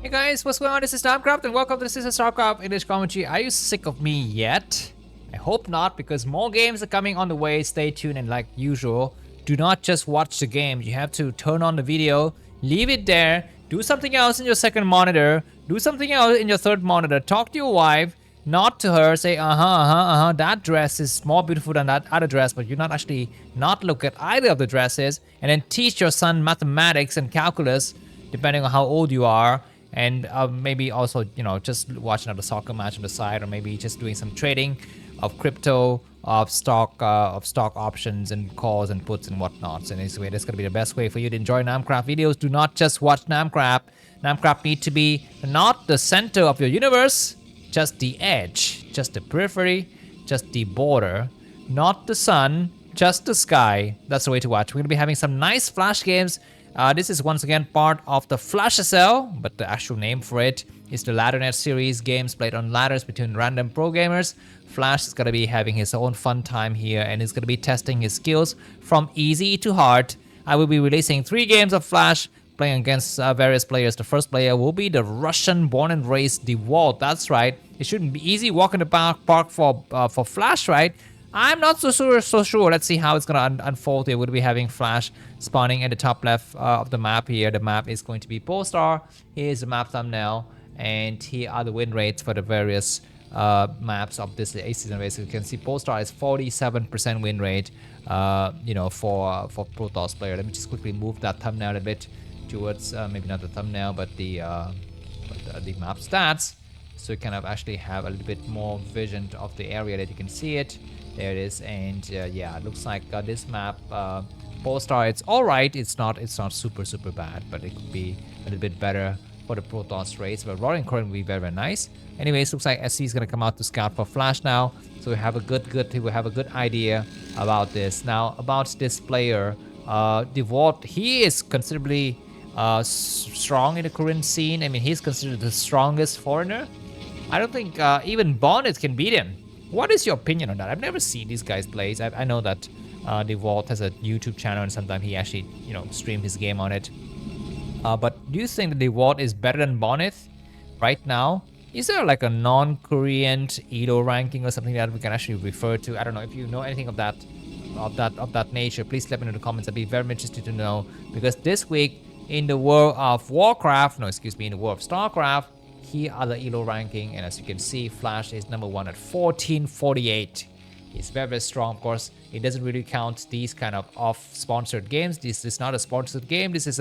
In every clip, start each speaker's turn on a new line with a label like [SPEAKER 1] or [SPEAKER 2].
[SPEAKER 1] Hey guys, what's going on? This is Starcraft and welcome to This is Starcraft English Commentary. Are you sick of me yet? I hope not, because more games are coming on the way. Stay tuned, and like usual, do not just watch the game. You have to turn on the video, leave it there, do something else in your second monitor, do something else in your third monitor, talk to your wife, nod to her, say that dress is more beautiful than that other dress, but you not actually not look at either of the dresses, and then teach your son mathematics and calculus depending on how old you are, and maybe also just watch another soccer match on the side, or maybe just doing some trading of crypto, of stock options and calls and puts and whatnot. So anyway, that's gonna be the best way for you to enjoy Namcraft videos. Do not just watch Namcraft. Namcraft need to be not the center of your universe, just the edge, just the periphery, just the border, not the sun, just the sky. That's the way to watch. We're gonna be having some nice Flash games. This is once again part of the Flash SL, but the actual name for it is the LadderNet series, games played on ladders between random pro gamers. Flash is going to be having his own fun time here, and is going to be testing his skills from easy to hard. I will be releasing 3 games of Flash, playing against various players. The first player will be the Russian born and raised DeWalt. That's right. It shouldn't be easy walking the park for Flash, right? I'm not so sure. Let's see how it's gonna unfold here. We'll be having Flash spawning at the top left of the map here. The map is going to be Polestar. Here's the map thumbnail, and here are the win rates for the various maps of this A season race. So you can see Polestar is 47% win rate. For Protoss player. Let me just quickly move that thumbnail a bit towards maybe not the thumbnail, but the map stats, so you kind of actually have a little bit more vision of the area that you can see it. There it is, and yeah, it looks like this map, Polestar, it's all right. It's not super bad, but it could be a little bit better for the Protoss race. But Roaring Current will be very nice. Anyways, looks like SC is gonna come out to scout for Flash now, so we have a good idea about this. Now about this player, DeWalt, he is considerably strong in the Korean scene. I mean, he's considered the strongest foreigner. I don't think even Bonnet can beat him. What is your opinion on that? I've never seen these guys play. I know that DeWalt has a YouTube channel, and sometimes he actually, stream his game on it. But do you think that DeWalt is better than Bonnet right now? Is there like a non-Korean Elo ranking or something that we can actually refer to? I don't know if you know anything of that nature. Please let me know in the comments. I'd be very interested to know, because this week in the world of Warcraft, in the world of Starcraft, here are the Elo ranking, and as you can see, Flash is number 1 at 1448. It's very strong. Of course, it doesn't really count these kind of off-sponsored games. This is not a sponsored game. This is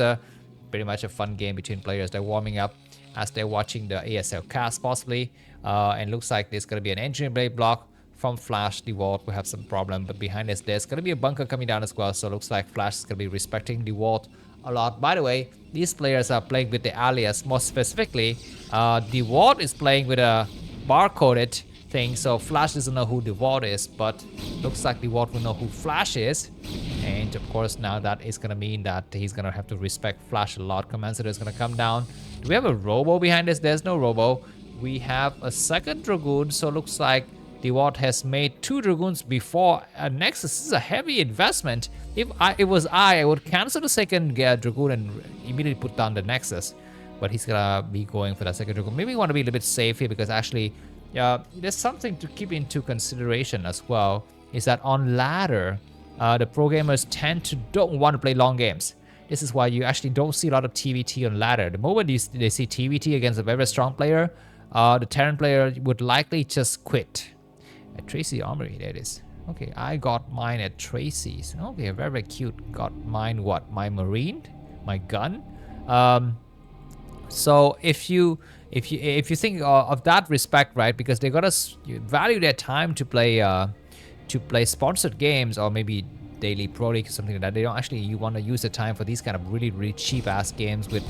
[SPEAKER 1] pretty much a fun game between players. They're warming up as they're watching the ASL cast, possibly. And looks like there's going to be an engineering blade block from Flash. DeWalt will have some problem, but behind us, there's going to be a bunker coming down as well. So it looks like Flash is going to be respecting DeWalt a lot. By the way, these players are playing with the alias. More specifically, DeWalt is playing with a barcoded thing, so Flash doesn't know who DeWalt is, but looks like DeWalt will know who Flash is. And of course, now that is gonna mean that he's gonna have to respect Flash a lot. Command Center is gonna come down. Do we have a Robo behind us? There's no Robo. We have a second Dragoon, so looks like DeWalt has made 2 Dragoons before a Nexus. This is a heavy investment. If it was I would cancel the second Dragoon and immediately put down the Nexus. But he's gonna be going for that second Dragoon. Maybe we want to be a little bit safe here, because actually, there's something to keep into consideration as well. Is that on ladder, the pro gamers don't want to play long games. This is why you actually don't see a lot of TVT on ladder. The moment they see TVT against a very strong player, the Terran player would likely just quit. At Tracy Armory, there it is. Okay, I got mine at Tracy's. Okay, very cute. Got mine what? My Marine? My gun? So if you think of that respect, right? Because they gotta value their time to play sponsored games, or maybe daily pro league or something like that. They don't actually, you want to use the time for these kind of really cheap ass games with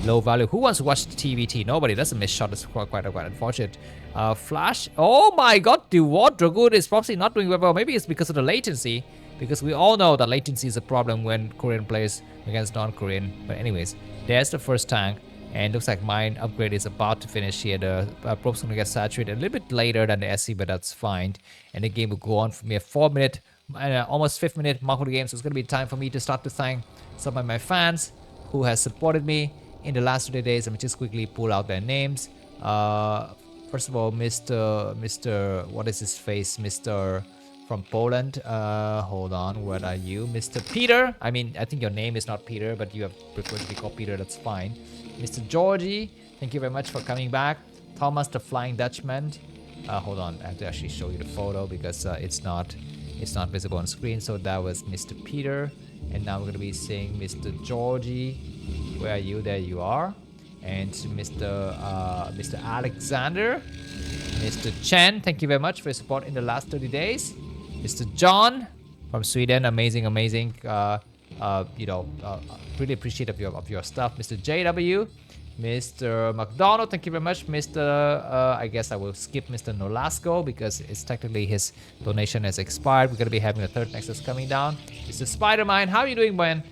[SPEAKER 1] low value. Who wants to watch TVT? Nobody. That's a missed shot. That's quite unfortunate. Flash. Oh my god, DeWalt Dragoon is probably not doing well. Maybe it's because of the latency, because we all know that latency is a problem when Korean plays against non-Korean. But anyways, there's the first tank. And looks like mine upgrade is about to finish here. The probe's gonna get saturated a little bit later than the SC, but that's fine. And the game will go on for me a 4-minute, almost 5th minute mark of the game. So it's gonna be time for me to start to thank some of my fans who has supported me in the last 30 days. Let me just quickly pull out their names. First of all, Mr. What is his face? Mr. from Poland. Hold on, where are you? Mr. Peter. I mean, I think your name is not Peter, but you have preferred to be called Peter. That's fine. Mr. Georgie, thank you very much for coming back. Thomas the Flying Dutchman. Hold on, I have to actually show you the photo because it's not visible on screen. So that was Mr. Peter, and now we're gonna be seeing Mr. Georgie. Where are you? There you are. And Mr. Alexander, Mr. Chen, thank you very much for your support in the last 30 days. Mr. John from Sweden, amazing. Really appreciative of your stuff. Mr. JW, Mr. McDonald, thank you very much. Mr. I guess I will skip Mr. Nolasco because it's technically his donation has expired. We're gonna be having a third Nexus coming down. Mr. Spider-Man, how are you doing, man?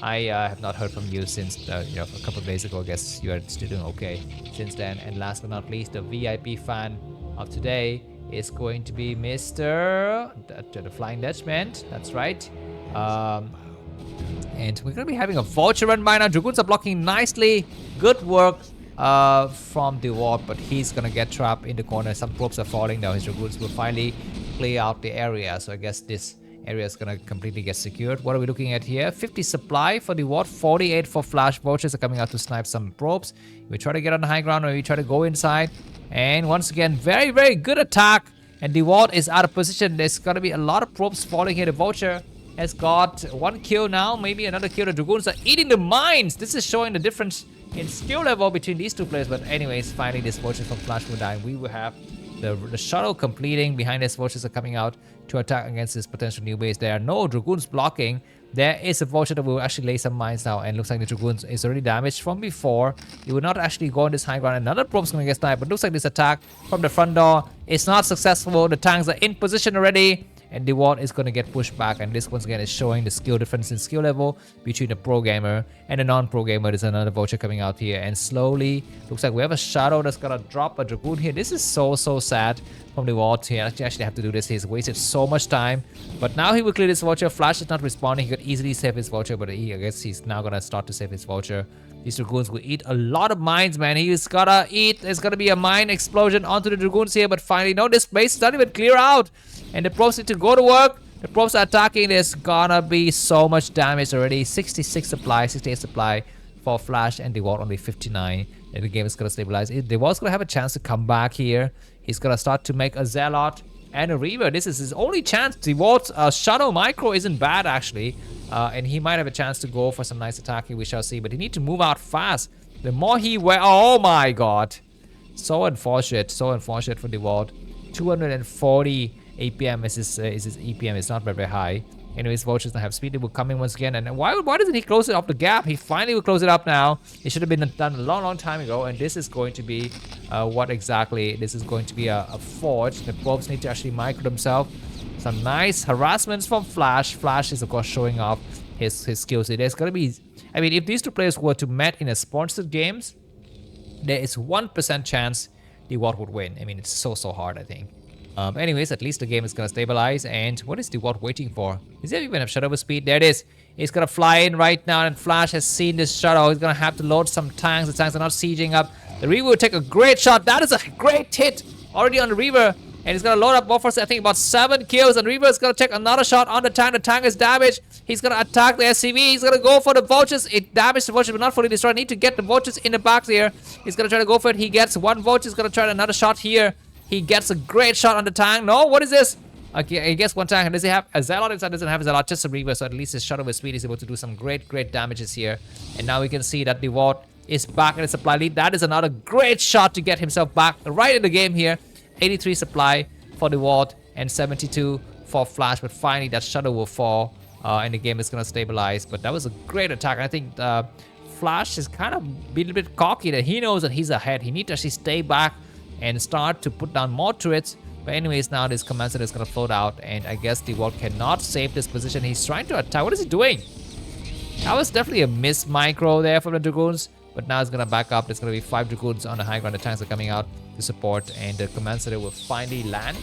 [SPEAKER 1] I have not heard from you since a couple of days ago. I guess you are still doing okay since then. And last but not least, the VIP fan of today is going to be Mr. the Flying Dutchman. That's right. And we're going to be having a voucher run by now. Dragoons are blocking nicely. Good work from the ward, but he's going to get trapped in the corner. Some probes are falling down. His Dragoons will finally play out the area. So I guess this area is gonna completely get secured. What are we looking at here? 50 supply for the ward, 48 for flash. Vultures are coming out to snipe some probes. We try to get on the high ground or we try to go inside. And once again, very good attack. And the ward is out of position. There's gonna be a lot of probes falling here. The vulture has got one kill now, maybe another kill. The Dragoons are eating the mines. This is showing the difference in skill level between these two players. But anyways, finally this vulture from Flash will die. We will have the shuttle completing. Behind this, vultures are coming out to attack against this potential new base. There are no Dragoons blocking. There is a vulture that will actually lay some mines now, and looks like the Dragoons is already damaged from before. It will not actually go on this high ground. Another probe's gonna get sniped, but looks like this attack from the front door is not successful. The tanks are in position already, and the ward is going to get pushed back. And this once again is showing the skill difference in skill level between the pro gamer and the non-pro gamer. There's another vulture coming out here, and slowly looks like we have a shadow that's gonna drop a Dragoon here. This is so sad from the ward here. I actually have to do this. He's wasted so much time, but now he will clear this vulture. Flash is not responding. He could easily save his vulture, but I guess he's now gonna start to save his vulture. These Dragoons will eat a lot of mines, man. He's gotta eat. There's gonna be a mine explosion onto the Dragoons here, but finally, no, this base is not even clear out. And the probes need to go to work. The probes are attacking. There's gonna be so much damage already. 66 supply, 68 supply for Flash, and the ward only 59. And the game is gonna stabilize. The ward's gonna have a chance to come back here. He's gonna start to make a Zealot and a Reaver. This is his only chance. The ward's Shadow Micro isn't bad actually. And he might have a chance to go for some nice attacking. We shall see. But he needs to move out fast. The more he oh my god. So unfortunate for the ward. 240 APM is his EPM. It's not very high. Anyways, vultures don't have speed. They will come in once again. And why doesn't he close it up the gap? He finally will close it up now. It should have been done a long time ago. And this is going to be what exactly? This is going to be a forge. The probes need to actually micro themselves. Some nice harassments from Flash. Flash is of course showing off his skills. There's gonna be, I mean, if these two players were to met in a sponsored games, there is 1% chance the ward would win. I mean, it's so hard, I think. Anyways, at least the game is gonna stabilize. And what is the ward waiting for? Is there even a shadow with speed? There it is. He's gonna fly in right now, and Flash has seen this shadow. He's gonna have to load some tanks. The tanks are not sieging up. The Reaver will take a great shot. That is a great hit already on the Reaver. And he's gonna load up more for, I think, about 7 kills. And Reaver is gonna take another shot on the tank. The tank is damaged. He's gonna attack the SCV. He's gonna go for the vultures. It damaged the vultures, but not fully destroyed. Need to get the vultures in the back here. He's gonna try to go for it. He gets one vulture. He's gonna try another shot here. He gets a great shot on the tank. No, what is this? Okay, I guess one tank. Does he have a Zealot? It doesn't have a Zealot, just a Reaver. So at least his shuttle with speed is able to do some great damages here. And now we can see that the ward is back in the supply lead. That is another great shot to get himself back right in the game here. 83 supply for the ward and 72 for Flash. But finally that shuttle will fall and the game is going to stabilize. But that was a great attack. I think Flash is kind of being a bit cocky that he knows that he's ahead. He needs to actually stay back and start to put down more turrets. But anyways, now this command center is going to float out, and I guess the ward cannot save this position. He's trying to attack. What is he doing? That was definitely a miss micro there from the Dragoons, but now it's going to back up. There's going to be 5 Dragoons on the high ground. The tanks are coming out to support, and the command center will finally land.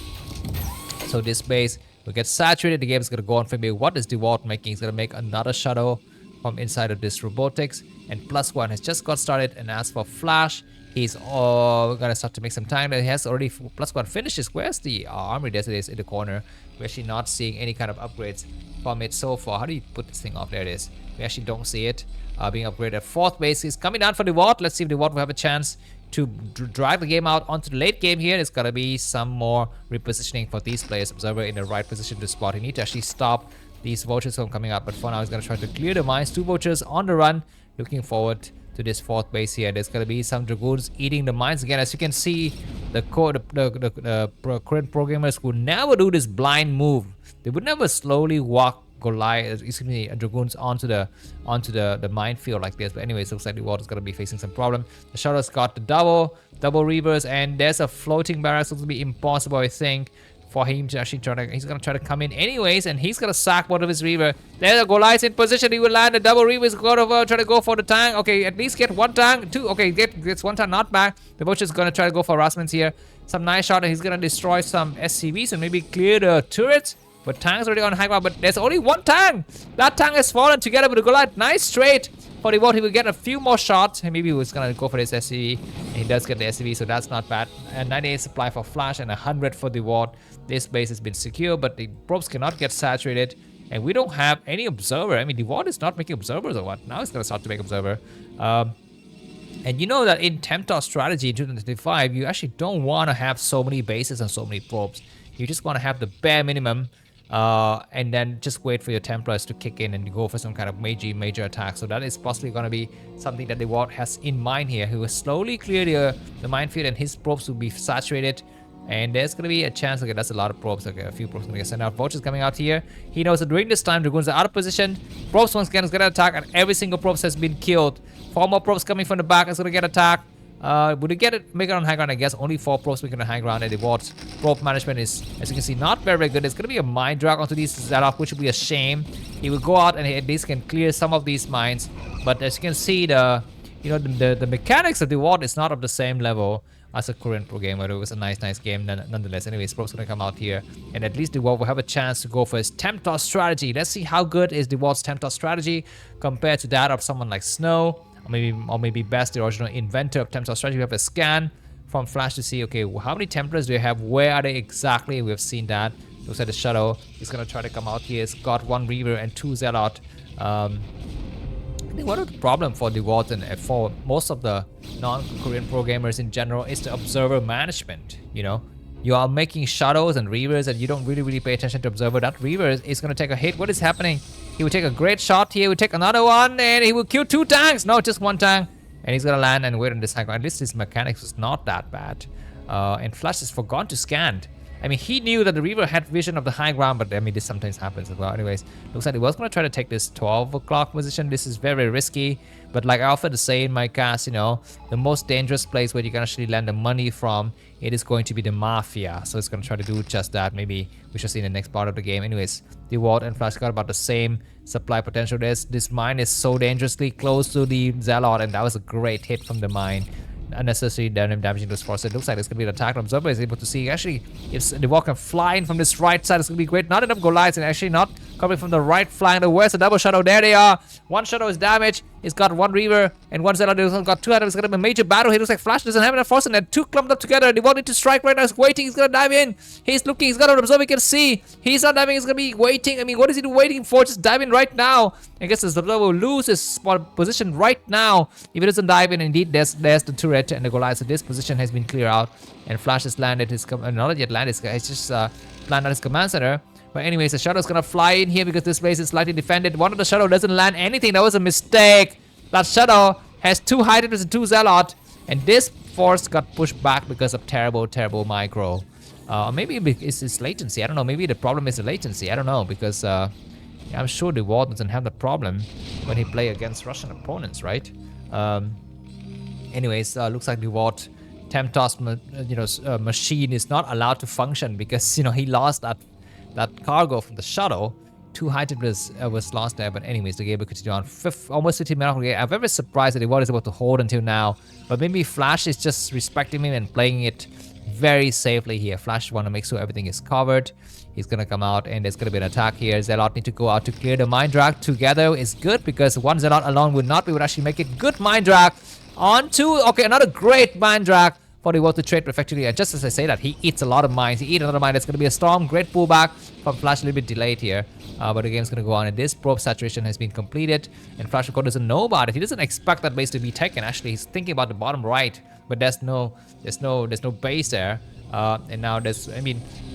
[SPEAKER 1] So this base will get saturated. The game is going to go on for me. What is the ward making? He's going to make another shadow from inside of this robotics. And +1 has just got started. And as for Flash, he's gonna start to make some time. He has already +1 finishes. Where's the armory? There it is in the corner. We're actually not seeing any kind of upgrades from it so far. How do you put this thing off? There it is. We actually don't see it being upgraded. 4th base is coming down for the Ward. Let's see if the Ward will have a chance to drive the game out onto the late game here. There's gotta be some more repositioning for these players. Observer in the right position to spot. He need to actually stop these vultures from coming up, but for now he's gonna try to clear the mines. 2 vultures on the run. Looking forward to this 4th base here. There's gonna be some dragoons eating the mines again. As you can see, the current programmers would never do this blind move. They would never slowly walk dragoons onto the minefield like this. But anyways, looks like the Water's gonna be facing some problem. The Shadow's got the double reavers, and there's a floating barracks. It's gonna be impossible, I think, for him to actually he's gonna try to come in anyways, and he's gonna sack one of his reaver. There the Goliath's in position. He will land. The double reaver is gonna try to go for the tank. Okay, at least get 1 tank. 2. Okay, gets 1 tank, not back. The Vulture's gonna try to go for harassments here. Some nice shot, and he's gonna destroy some SCVs and maybe clear the turrets. But tank's already on high ground, but there's only 1 tank. That tank has fallen together with the Goliath. Nice trade for the Vault. He will get a few more shots, and maybe he was gonna go for this SCV. And he does get the SCV, so that's not bad. And 98 supply for Flash and 100 for the Vault. This base has been secure, but the probes cannot get saturated. And we don't have any observer. I mean, the Vault is not making observers or what? Now it's gonna start to make observer. And you know that in Temptar strategy in 2025, you actually don't want to have so many bases and so many probes. You just want to have the bare minimum, and then just wait for your Templars to kick in and go for some kind of major attack. So that is possibly going to be something that the Ward has in mind here. He will slowly clear the minefield, and his probes will be saturated. And there's going to be a chance. Okay, that's a lot of probes. Okay, a few probes going to get sent out. Vulture's coming out here. He knows that during this time, Dragoons are out of position. Probes once again is going to attack, and every single probe has been killed. 4 more probes coming from the back is going to get attacked. Would he get it? Make it on high ground? I guess only 4 probes making on high ground, and the Ward's probe management is, as you can see, not very good. It's going to be a mine drag onto these Zerok, which would be a shame. He will go out and he at least can clear some of these mines. But as you can see, the mechanics of the Ward is not of the same level as a current pro game, but it was a nice game nonetheless. Anyways, Probe's gonna come out here, and at least the Ward will have a chance to go for his Temptar strategy. Let's see how good is the Ward's Temptar strategy compared to that of someone like Snow, or maybe Best, the original inventor of Temptar strategy. We have a scan from Flash to see, okay, how many Templars do you have? Where are they exactly? We've seen that. Looks like the Shadow is gonna try to come out here. It's got 1 Reaver and 2 Zealot. I think one of the problem for the Ward and for most of the non-Korean pro gamers in general is the observer management. You know, you are making Shadows and Reavers and you don't really pay attention to observer. That Reaver is going to take a hit. What is happening? He will take a great shot here. He will take another one, and he will kill 2 tanks. No, just 1 tank. And he's going to land and wait on this high ground. At least his mechanics was not that bad. And Flash has forgotten to scan. I mean, he knew that the Reaver had vision of the high ground, but I mean, this sometimes happens as well. Anyways, looks like he was going to try to take this 12 o'clock position. This is very risky, but like I often say in my cast, you know, the most dangerous place where you can actually land the money from, it is going to be the Mafia. So it's going to try to do just that. Maybe we shall see in the next part of the game. Anyways, the Ward and Flash got about the same supply potential. This mine is so dangerously close to the Zealot, and that was a great hit from the mine. Unnecessary damage into his force. It looks like it's going to be an attack. Observer is able to see, actually, if the Ward can fly in from this right side, it's going to be great. Not enough Goliaths, and actually not coming from the right flank. Where's the double Shadow? There they are. 1 Shadow is damaged. He's got 1 Reaver and 1 Zealot. He's got 2 items. It's going to be a major battle. He looks like Flash doesn't have enough force, and they're 2 clumped up together. They want to strike right now. He's waiting. He's going to dive in. He's looking. He's got an observer. He can see. He's not diving. He's going to be waiting. I mean, what is he waiting for? Just dive in right now. I guess this observer will lose his spot position right now if he doesn't dive in. Indeed, there's the turret and the Goliath. So this position has been cleared out, and Flash has landed his not yet landed. He's just planned out his command center. But anyways, the Shadow's gonna fly in here because this base is slightly defended. One of the Shadow doesn't land anything. That was a mistake. That Shadow has 2 Hydras and 2 Zealot, and this force got pushed back because of terrible micro. Maybe it's latency. I don't know. Maybe the problem is the latency. I don't know, because I'm sure the Ward doesn't have the problem when he play against Russian opponents, right? Anyways, looks like the Ward Temptar's machine is not allowed to function because he lost that cargo from the Shadow. 2 high templates was lost there, but anyways, the game will continue on. Almost 50 minutes. I'm very surprised that the Ward is able to hold until now, but maybe Flash is just respecting him and playing it very safely here. Flash want to make sure everything is covered. He's gonna come out, and there's gonna be an attack here. Zealot need to go out to clear the Mind Drag. Together is good because one Zealot alone would not be able to actually make it. Good Mind Drag onto, okay, another great Mind Drag for the World to trade effectively. And just as I say that, he eats a lot of mines. He eats another mine. There's going to be a storm. Great pullback from Flash, a little bit delayed here. But the game's going to go on. And this probe saturation has been completed. And Flash, of course, doesn't know about it. He doesn't expect that base to be taken. Actually, he's thinking about the bottom right. But there's no base there. And now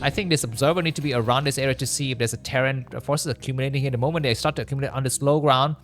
[SPEAKER 1] I think this observer need to be around this area to see if there's a Terran forces accumulating here. The moment they start to accumulate on this low ground,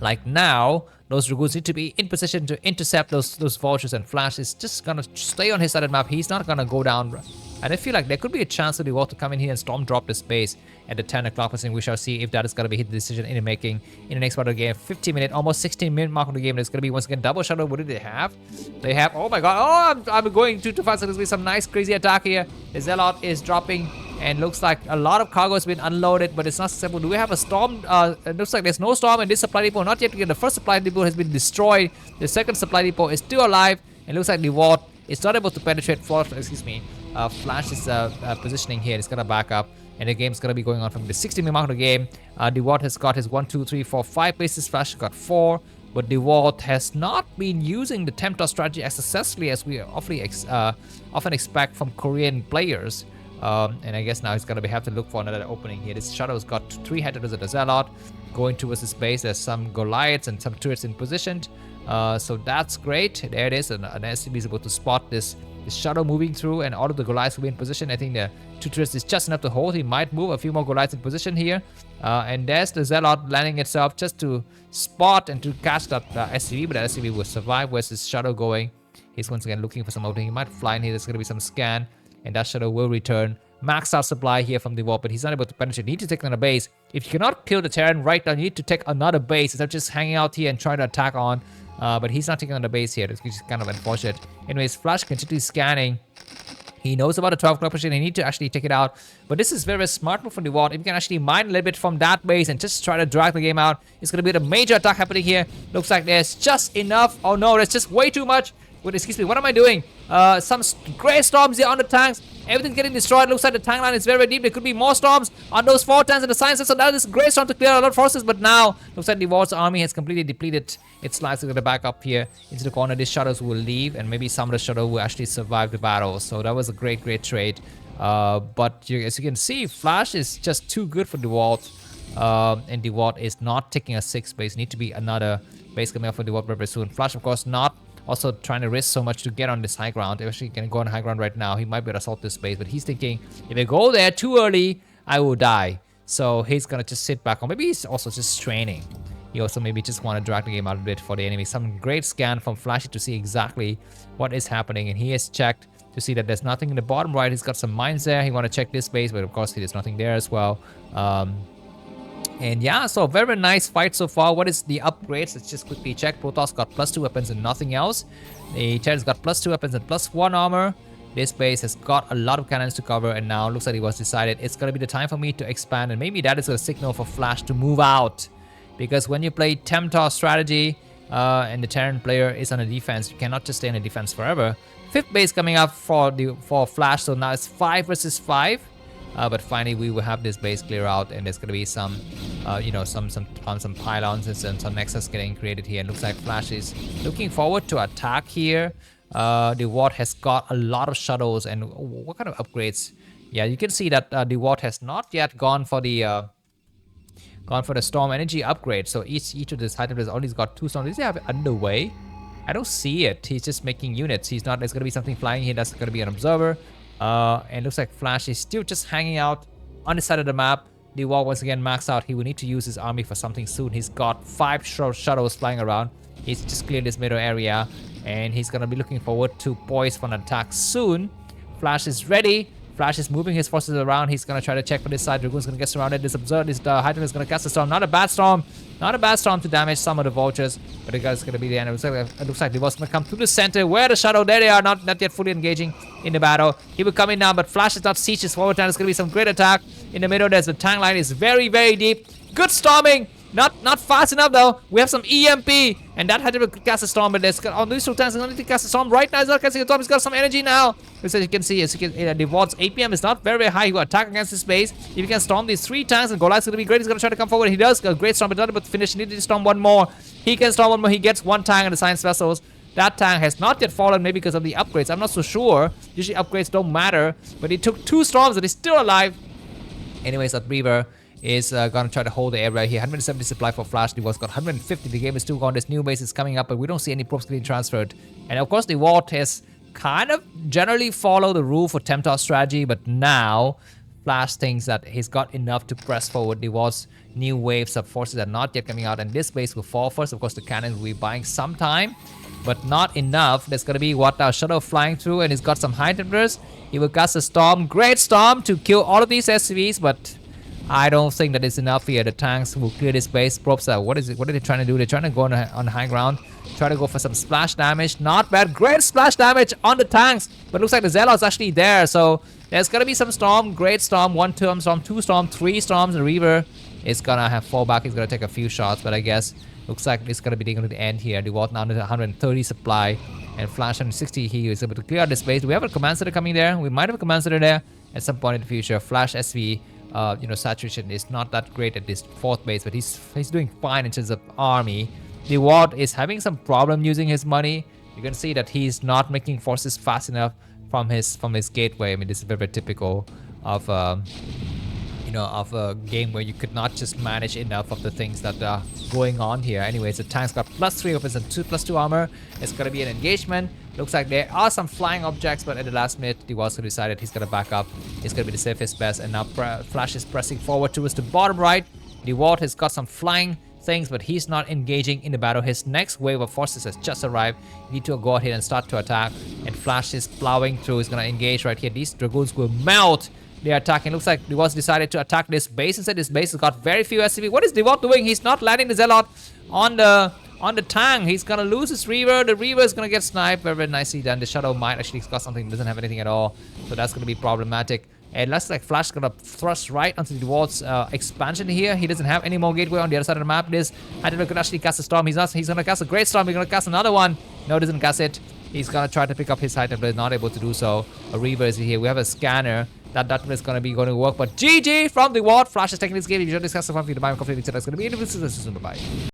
[SPEAKER 1] like now, those Dragoons need to be in position to intercept those vultures, and Flash is just gonna stay on his side of the map. He's not gonna go down. And I feel like there could be a chance for the War to come in here and storm drop this base at the 10 o'clock percent. We shall see if that is gonna be his decision in the making in the next part of the game. 15-minute, almost 16-minute mark of the game. There's gonna be once again double shadow. What do they have? They have, oh my god, oh, I'm going too fast. So there's gonna be some nice crazy attack here. The Zealot is dropping, and looks like a lot of cargo has been unloaded, but it's not successful. Do we have a storm? It looks like there's no storm in this supply depot. Not yet. The first supply depot has been destroyed. The second supply depot is still alive. It looks like the Ward is not able to penetrate. Flash is positioning here. It's gonna back up, and the game's gonna be going on from the 60-minute mark of the game. The Ward has got his 1, 2, 3, 4, 5 bases. Flash has got 4. But the Ward has not been using the Temptor strategy as successfully as we often expect from Korean players. And I guess now he's gonna have to look for another opening here. This Shadow's got 3 headers at the Zealot going towards his base. There's some Goliaths and some turrets in position. So that's great. There it is. An SCB is able to spot this Shadow moving through, and all of the Goliaths will be in position. I think the 2 turrets is just enough to hold. He might move a few more Goliaths in position here. And there's the Zealot landing itself just to spot and to catch that SCV, but the SCV will survive. Where's this Shadow going? He's once again looking for some opening. He might fly in here. There's going to be some scan, and that Shadow will return. Max out supply here from the Wall, but he's not able to penetrate. You need to take another base. If you cannot kill the Terran right now, you need to take another base instead of just hanging out here and trying to attack on. But he's not taking on the base here, which is kind of unfortunate. Anyways, Flash continues scanning. He knows about the 12 o'clock machine. He need to actually take it out. But this is very, very smart move from the Ward. If you can actually mine a little bit from that base and just try to drag the game out, it's going to be a major attack happening here. Looks like there's just enough. Oh no, there's just way too much. Wait, excuse me, what am I doing? Some great storms here on the tanks. Everything's getting destroyed. Looks like the tank line is very, very deep. There could be more storms on those 4 tanks and the sciences. So that is a great storm to clear a lot of forces. But now, looks like the Ward's army has completely depleted its lives. We're going to back up here into the corner. These Shadows will leave, and maybe some of the Shadow will actually survive the battle. So that was a great, great trade. But as you can see, Flash is just too good for the Ward. And the Ward is not taking a 6th base. Need to be another base coming up for the Ward very soon. Flash, of course, not also trying to risk so much to get on this high ground. If he can go on high ground right now, he might be able to assault this base, but he's thinking, if I go there too early, I will die. So he's gonna just sit back, or maybe he's also just training. He also maybe just want to drag the game out a bit for the enemy. Some great scan from Flashy to see exactly what is happening, and he has checked to see that there's nothing in the bottom right. He's got some mines there. He want to check this base, but of course there's nothing there as well. And yeah, so very, very nice fight so far. What is the upgrades? Let's just quickly check. Protoss got +2 weapons and nothing else. The Terran's got +2 weapons and +1 armor. This base has got a lot of cannons to cover, and now looks like it was decided it's going to be the time for me to expand, and maybe that is a signal for Flash to move out. Because when you play Temptor strategy and the Terran player is on the defense, you cannot just stay on the defense forever. 5th base coming up for Flash, so now it's 5 versus 5. But finally, we will have this base clear out, and there's gonna be some, some pylons and some nexus getting created here. It looks like Flash is looking forward to attack here. The Ward has got a lot of shadows, and what kind of upgrades? Yeah, you can see that the Ward has not yet gone for the storm energy upgrade. So each of these items has only got 2 storms. Does he have it underway? I don't see it. He's just making units. He's not. There's gonna be something flying here. That's gonna be an observer. And looks like Flash is still just hanging out on the side of the map. The Wall once again maxed out. He will need to use his army for something soon. He's got 5 shadows flying around. He's just cleared this middle area, and he's gonna be looking forward to poise for an attack soon. Flash is ready. Flash is moving his forces around. He's gonna try to check for this side. Dragoon's gonna get surrounded. This observer, this Hydra is gonna cast a storm. Not a bad storm. Not a bad storm to damage some of the vultures, but the guy's gonna be the end. It looks like the Wall's gonna come to the center. Where the Shadow? There they are, not yet fully engaging in the battle. He will come in now, but Flash is not siege his forward time. There's gonna be some great attack in the middle. There's the tank line is very, very deep. Good storming. Not fast enough though. We have some EMP, and that had to cast a storm, but there's on these 2 tanks. Going to cast a storm right now. He's not casting a storm. He's got some energy now. As you can see, the Ward's APM is not very high. He will attack against his base. If he can storm these 3 tanks, and Goliath's going to be great. He's going to try to come forward. He does a great storm, but not able to finish. He needs to storm one more. He can storm one more. He gets 1 tank and the science vessels. That tank has not yet fallen, maybe because of the upgrades. I'm not so sure. Usually upgrades don't matter, but he took 2 storms and he's still alive. Anyways, that Reaver is gonna try to hold the area here. 170 supply for Flash. The Ward's got 150. The game is still going. This new base is coming up, but we don't see any probes getting transferred. And of course, the Ward has kind of generally followed the rule for Temptar strategy, but now Flash thinks that he's got enough to press forward. The Ward's new waves of forces are not yet coming out, and this base will fall first. Of course, the cannons will be buying some time, but not enough. There's gonna be what Shadow flying through, and he's got some high temperatures. He will cast a storm, great storm to kill all of these SCVs, but I don't think that is enough here. The tanks will clear this base. Probes are, what are they trying to do? They're trying to go on high ground, try to go for some splash damage. Not bad, great splash damage on the tanks, but looks like the Zealot's actually there, so there's gonna be some storm, great storm, 1 storm, 2 storm, 3 storms. The Reaver is gonna have fallback. He's gonna take a few shots, but I guess looks like it's gonna be going to the end here. The Ward now under 130 supply, and Flash 160. He is able to clear out this base. Do we have a command center coming there? We might have a command center there at some point in the future. Flash SV, saturation is not that great at this 4th base, but he's doing fine in terms of army. The Ward is having some problem using his money. You can see that he's not making forces fast enough from his gateway. I mean, this is very, very typical of of a game where you could not just manage enough of the things that are going on here. Anyways, the tank's got +3 offense and +2 armor. It's gonna be an engagement. Looks like there are some flying objects, but at the last minute, the Ward's decided he's gonna back up. It's gonna be the safest bet, and now Flash is pressing forward towards the bottom right. The Ward has got some flying things, but he's not engaging in the battle. His next wave of forces has just arrived. You need to go ahead and start to attack, and Flash is plowing through. He's gonna engage right here. These Dragoons will melt. They're attacking. Looks like the Ward decided to attack this base. Instead, this base has got very few SCV. What is the Ward doing? He's not landing the Zealot on the tank. He's gonna lose his Reaver. The Reaver is gonna get sniped. Very, very nicely done. The Shadow might actually got something. Doesn't have anything at all, so that's gonna be problematic. And looks like Flash is gonna thrust right onto the Ward's expansion here. He doesn't have any more gateway on the other side of the map. This Hydrant could actually cast a storm. He's gonna cast a great storm. He's gonna cast another one. No, doesn't cast it. He's gonna try to pick up his Hydrant, but is not able to do so. A Reaver is here. We have a scanner. That is going to work, but GG from the Ward. Flash is taking this game. If you enjoyed this custom fun, feel to buy my coffee. It's going to be in the bye bye.